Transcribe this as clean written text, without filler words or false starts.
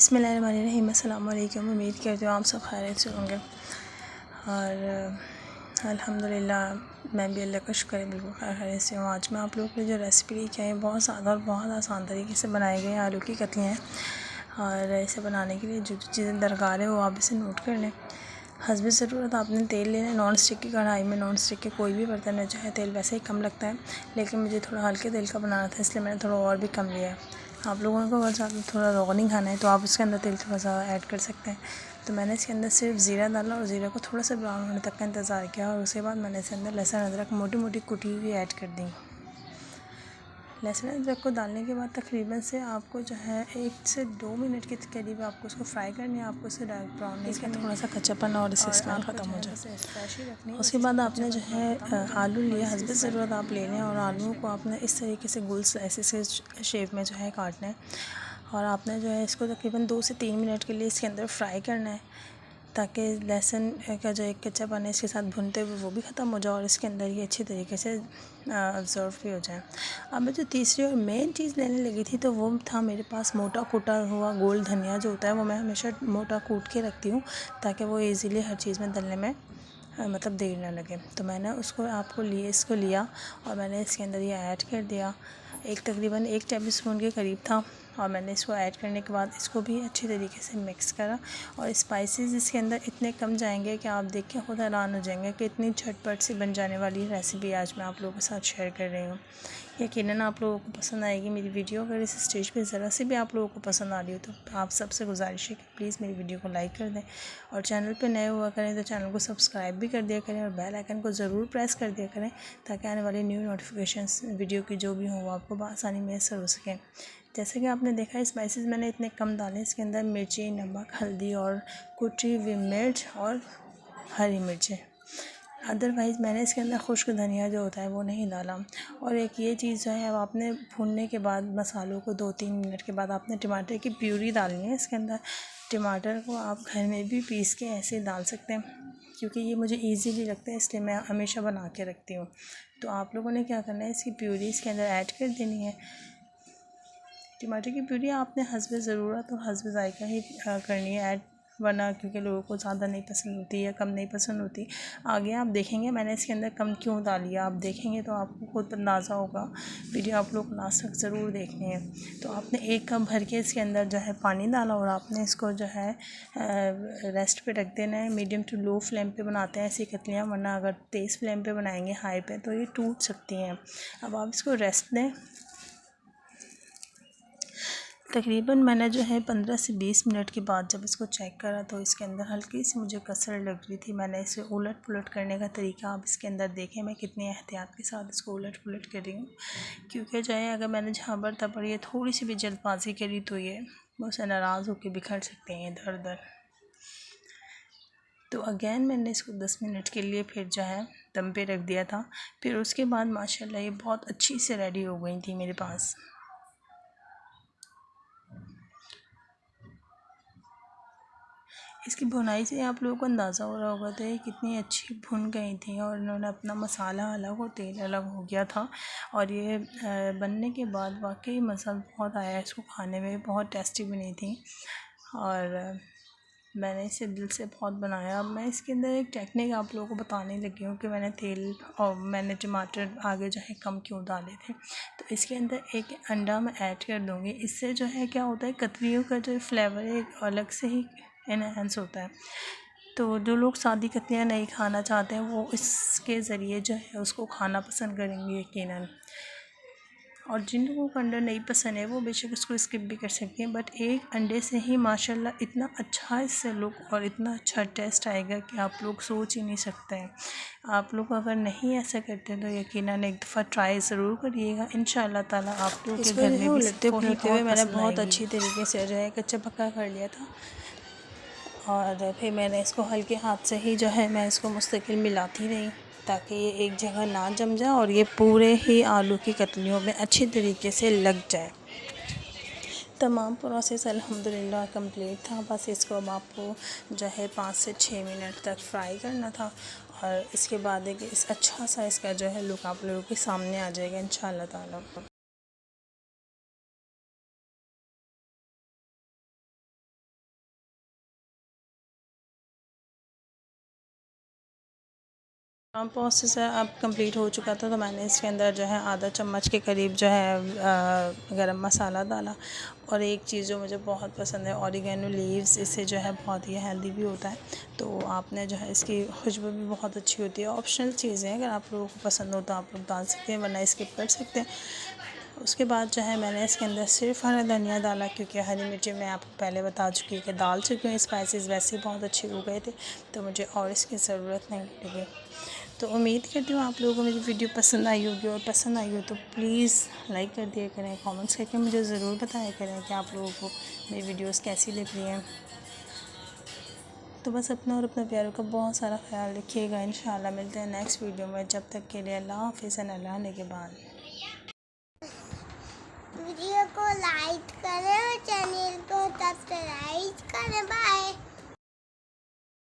बिस्मिल्लाहिर्रहमानिर्रहीम। अस्सलाम वालेकुम। उम्मीद करती हूँ आप सब खैरियत से होंगे और अल्हम्दुलिल्लाह मैं भी अल्लाह का शुक्र है बिल्कुल खैरियत से हूँ। आज मैं आप लोगों को जो रेसिपी लेके आई हूँ बहुत ज़्यादा और बहुत आसान तरीके से बनाए गए आलू की कतलियाँ हैं। और इसे बनाने के लिए जो जो चीज़ें दरकार है वो आप इसे नोट कर लें। हस्बे ज़रूरत आपने तेल लेना है। नॉन स्टिक की कढ़ाई में, नॉन स्टिक के कोई भी बर्तन में चाहे तेल वैसे ही कम लगता है, लेकिन मुझे थोड़ा हल्के तेल का बनाना था इसलिए मैंने थोड़ा और भी कम लिया है। आप लोगों को अगर ज़्यादा थोड़ा रॉ नहीं खाना है तो आप उसके अंदर तेल थोड़ा सा ऐड कर सकते हैं। तो मैंने इसके अंदर सिर्फ ज़ीरा डाला और ज़ीरा को थोड़ा सा ब्राउन होने तक का इंतज़ार किया और उसके बाद मैंने इसके अंदर लहसुन अदरक मोटी मोटी कुटी हुई ऐड कर दी। लहसुन अदरक को डालने के बाद तकरीबन से आपको जो है 1 से 2 मिनट के करीब आपको उसको फ्राई करनी है। आपको इसे डार्क ब्राउन नहीं करना, थोड़ा सा कच्चापन और इससे स्मेल ख़त्म हो जाए। उसके बाद आपने जो है आलू लिया, हस्बे ज़रूरत आप ले लें और आलूओं को आपने इस तरीके से गोल स्लाइसेस के शेप में जो है काटना है और आपने जो है इसको तकरीबन 2 से 3 मिनट के लिए इसके अंदर फ्राई करना है ताकि लहसुन का जो एक कच्चापन है इसके साथ भुनते हुए वो भी ख़त्म हो जाए और इसके अंदर ये अच्छी तरीके से ऑब्ज़र्व भी हो जाए। अब मैं जो तीसरी और मेन चीज़ लेने लगी थी तो वो था मेरे पास मोटा कूटा हुआ गोल धनिया जो होता है, वो मैं हमेशा मोटा कूट के रखती हूँ ताकि वो ईज़िली हर चीज़ में डलने में मतलब देर ना लगे। तो मैंने इसको लिया और मैंने इसके अंदर ये ऐड कर दिया। तकरीबन 1 टेबल स्पून के करीब था और मैंने इसको ऐड करने के बाद इसको भी अच्छी तरीके से मिक्स करा और स्पाइसेस इसके अंदर इतने कम जाएंगे कि आप देख के खुद हैरान हो जाएंगे कि इतनी झटपट सी बन जाने वाली रेसिपी आज मैं आप लोगों के साथ शेयर कर रही हूँ। यकीनन आप लोगों को पसंद आएगी मेरी वीडियो। अगर इस स्टेज पे ज़रा सी भी आप लोगों को पसंद आ रही हो तो आप सबसे गुजारिश है कि प्लीज़ मेरी वीडियो को लाइक कर दें और चैनल पे नए हुआ करें तो चैनल को सब्सक्राइब भी कर दिया करें और बेल आइकन को ज़रूर प्रेस कर दिया करें ताकि आने वाली न्यू नोटिफिकेशंस वीडियो की जो भी हो वो आपको आसानी मैसर हो सकें। जैसे कि आपने देखा स्पाइसेस मैंने इतने कम डाले, इसके अंदर मिर्ची, नमक, हल्दी और कुटी हुई मिर्च और हरी मिर्चें। अदरवाइज़ मैंने इसके अंदर खुश्क धनिया जो होता है वो नहीं डाला। और एक ये चीज़ जो है, अब आपने भूनने के बाद मसालों को 2-3 मिनट के बाद आपने टमाटर की प्यूरी डालनी है इसके अंदर। टमाटर को आप घर में भी पीस के ऐसे डाल सकते हैं क्योंकि ये मुझे ईज़िली लगता है इसलिए मैं हमेशा बना के रखती हूँ। तो आप लोगों ने क्या करना है, इसकी प्यूरी इसके अंदर ऐड कर देनी है। टमाटर की प्यूरी आपने हस्बे ज़रूरत और हस्बे ज़ायका ही करनी है ऐड, वरना क्योंकि लोगों को ज़्यादा नहीं पसंद होती या कम नहीं पसंद होती। आगे आप देखेंगे मैंने इसके अंदर कम क्यों डाली है, आप देखेंगे तो आपको खुद अंदाज़ा होगा। वीडियो आप लोग लास्ट तक ज़रूर देखनी है। तो आपने 1 कप भर के इसके अंदर जो है पानी डाला और आपने इसको जो है रेस्ट पे रख देना है। मीडियम टू लो फ्लेम पे बनाते हैं ऐसी कतलियाँ, वरना अगर तेज़ फ्लेम पे बनाएंगे हाई पे तो ये टूट सकती हैं। अब आप इसको रेस्ट दें। तकरीबन मैंने जो है 15 से 20 मिनट के बाद जब इसको चेक करा तो इसके अंदर हल्की सी मुझे कसर लग रही थी। मैंने इसे उलट पुलट करने का तरीका आप इसके अंदर देखें, मैं कितनी एहतियात के साथ इसको उलट पुलट कर रही हूँ क्योंकि जो है अगर मैंने झाबर तबर ये थोड़ी सी भी जल्दबाजी करी तो ये मुझसे नाराज़ होकर बिखर सकते हैं इधर उधर। तो अगेन मैंने इसको 10 मिनट के लिए फिर जो है दम पे रख दिया था। फिर उसके बाद माशाल्लाह ये बहुत अच्छी से रेडी हो गई थी मेरे पास। इसकी भुनाई से आप लोगों को अंदाज़ा हो रहा होगा तो ये कितनी अच्छी भुन गई थी और इन्होंने अपना मसाला अलग और तेल अलग हो गया था। और ये बनने के बाद वाकई मज़ा बहुत आया, इसको खाने में बहुत टेस्टी बनी थी और मैंने इसे दिल से बहुत बनाया। अब मैं इसके अंदर एक टेक्निक आप लोगों को बताने लगी हूँ कि मैंने तेल और मैंने टमाटर आगे जो है कम क्यों डाले थे। तो इसके अंदर एक अंडा मैं ऐड कर दूँगी। इससे जो है क्या होता है, कतलियों का जो फ्लेवर है एक अलग से ही एनहांस होता है। तो जो लोग सादी कतलियाँ नहीं खाना चाहते हैं वो इसके ज़रिए जो है उसको खाना पसंद करेंगे यकीनन। और जिन लोगों को अंडा नहीं पसंद है वो बेशक उसको स्किप भी कर सकते हैं, बट एक अंडे से ही माशाल्लाह इतना अच्छा इससे लुक और इतना अच्छा टेस्ट आएगा कि आप लोग सोच ही नहीं सकते हैं। आप लोग अगर नहीं ऐसा करते तो यकीनन एक दफ़ा ट्राई ज़रूर करिएगा। इंशाअल्लाह ताला आप लोग के घर में भी उलटते पुलटते हुए मैंने बहुत अच्छी तरीके से जो है कच्चा पक्का कर लिया था और फिर मैंने इसको हल्के हाथ से ही जो है मैं इसको मुस्तकिल मिलाती रही ताकि ये एक जगह ना जम जाए और ये पूरे ही आलू की कतलियों में अच्छी तरीके से लग जाए। तमाम प्रोसेस अल्हम्दुलिल्लाह कंप्लीट था। बस इसको अब आपको जो है 5 से 6 मिनट तक फ्राई करना था और इसके बाद एक इस अच्छा सा इसका जो है लुक आप लोगों के सामने आ जाएगा इंशाअल्लाह ताला। प्रोसेस है अब कंप्लीट हो चुका था, तो मैंने इसके अंदर जो है आधा चम्मच के करीब जो है गरम मसाला डाला। और एक चीज़ जो मुझे बहुत पसंद है, ऑरिगेनो लीव्स, इससे जो है बहुत ही हेल्दी भी होता है। तो आपने जो है इसकी खुशबू भी बहुत अच्छी होती है। ऑप्शनल चीज़ें हैं, अगर आप लोगों को पसंद हो तो आप लोग डाल सकते हैं, वरना स्किप कर सकते हैं। उसके बाद जो है मैंने इसके अंदर सिर्फ हरा धनिया डाला, क्योंकि हरी मिर्ची मैं आपको पहले बता चुकी कि डाल चुकी हूँ। स्पाइसेस वैसे ही बहुत अच्छे हो गए थे, तो मुझे और इसकी ज़रूरत नहीं पड़ेगी। तो उम्मीद करती हूँ आप लोगों को मेरी वीडियो पसंद आई होगी, और पसंद आई हो तो प्लीज़ लाइक कर दिया करें, कमेंट्स करके मुझे ज़रूर बताया करें कि आप लोगों को मेरी वीडियोस कैसी लग रही हैं। तो बस अपना और अपने प्यारों का बहुत सारा ख्याल रखिएगा। इंशाल्लाह मिलते हैं नेक्स्ट वीडियो में। जब तक के लिए अल्लाह हाफ़िज़ एंड अल्लाह निगहबान। वीडियो को लाइक करें और चैनल को सब्सक्राइब करें।